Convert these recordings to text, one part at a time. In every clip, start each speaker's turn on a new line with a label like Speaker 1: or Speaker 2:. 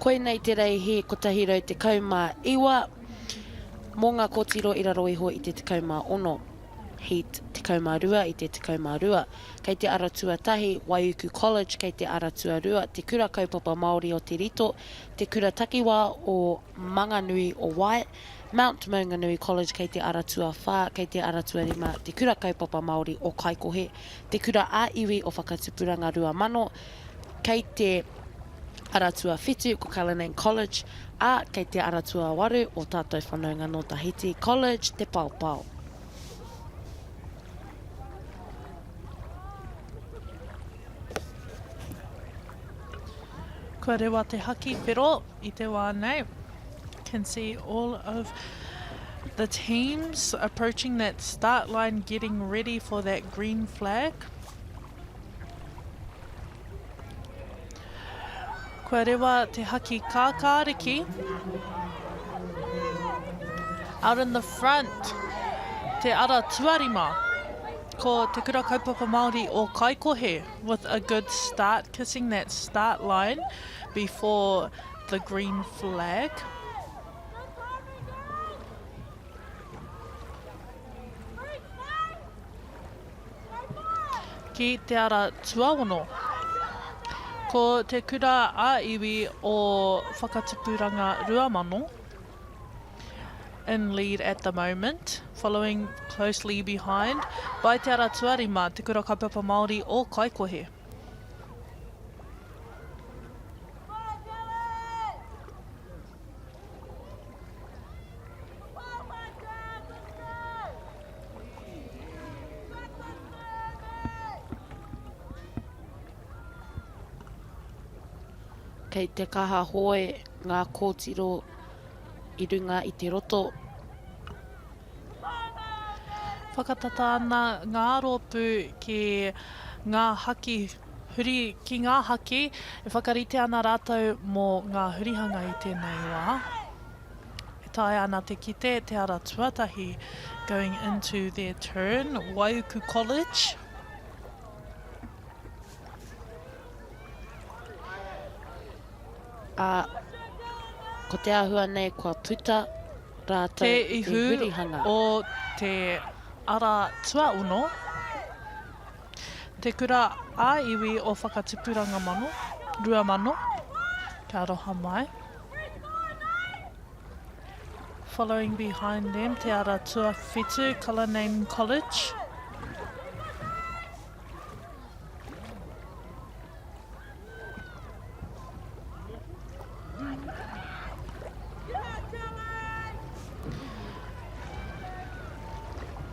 Speaker 1: Koenei te rei he kotahiro te kaumā iwa, mō ngā kōtiro i raro iho i te kaumā ono. Heat te kaumā rua i te kaumā rua. Kei te aratua tahi, Waiuku College, kei te aratua rua, te kura kaupapa Māori o te rito, te kura takiwā o Manganui o Wai, Mount Maunganui College, kei te aratua whā, kei te aratua rima, te kura kaupapa Māori o Kaikohe, te kura ā-iwi o Whakatupuranga Rua Mano, kei te aratua whitu ko Cullinan College, a kei te aratua waru o tātou whanaunga no Tahiti College, te Paupau.
Speaker 2: Kua rewa te haki whiro i te wānei. Can see all of the teams approaching that start line, getting ready for that green flag. Kua rewa te haki kākāriki. Out in the front, te ara tuarima. Ko te kura kaupapa Māori o Kaikohe with a good start, kissing that start line before the green flag. Ki te ara tuaono. Ko te kura ā-iwi o Whakatupuranga Rua Mano in lead at the moment, following closely behind by te ara tuarima, te kura kaupapa Māori o Kaikohe.
Speaker 1: Kei te kaha hoe ngā kōtiro i runga i te roto.
Speaker 2: Whakatata ana ngā rōpū ki ngā haki huri, ki ngā haki, e whakarite ana rātou mō ngā hurihanga i tēnei wā. E tae ana te kite, te ara tuatahi going into their turn, Waiuku College.
Speaker 1: Ko te ahua nei kua puta rātou
Speaker 2: te ihu
Speaker 1: hurihanga.
Speaker 2: O te ara tuaono, te kura ā-iwi o Whakatupuranga Mano, Rua Mano, kia roha mai. Following behind them, te ara tuawhitu, Cullinan College.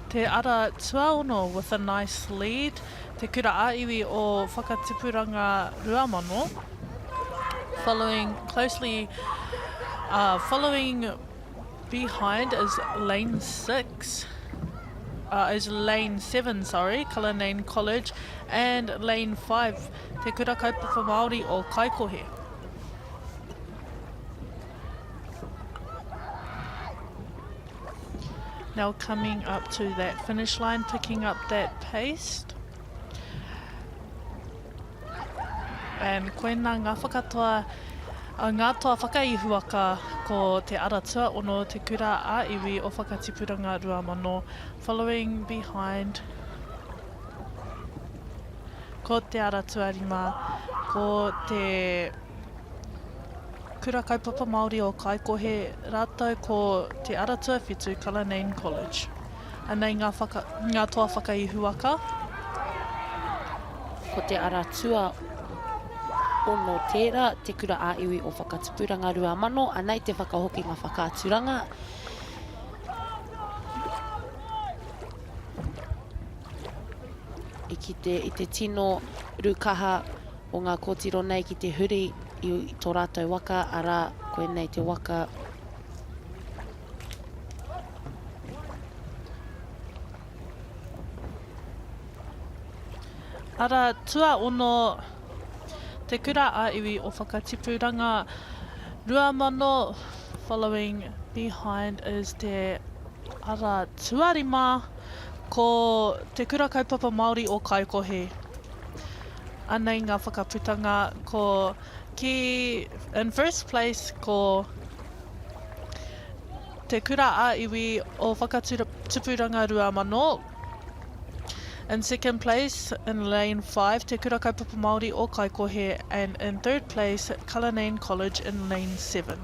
Speaker 2: Te ara tuaono with a nice lead. Te kura ā-iwi o Whakatupuranga Rua Mano. Following closely, following behind is lane 7, sorry, Cullinan College, and lane 5, te kura kaupapa Māori o Kaikohe. Now coming up to that finish line, picking up that pace. And koena ngā whakatoa, ngā toa whakaihuaka ko te ara tuaono, te kura ā-iwi o Whakatupuranga Rua Mano, following behind ko te ara tuarima, ko te kura kaupapa Māori o Kaikohe, rātou ko te ara tuawhitu, Cullinan College. Anei ngā toa whakaihuaka.
Speaker 1: Ko te ara tua ono tērā, te kura ā-iwi o Whakatupuranga Rua Mano, anei te whakahoki ngā whakaaturanga. I te tino rukaha o ngā kōtiro nei ki te huri i tō rātou waka, arā koe nei te waka.
Speaker 2: Ara tuaono, te kura ā-iwi o Whakatupuranga Rua Mano, following behind is te ara tuarima, ko te kura kaupapa Māori o Kaikohe. Anei ngā whakaputanga ko In first place, ko te kura a iwi o whakatupuranga rua mano. In second place, in lane 5, te kura kaupapa Māori o Kaikohe. And in third place, Cullinane College in lane 7.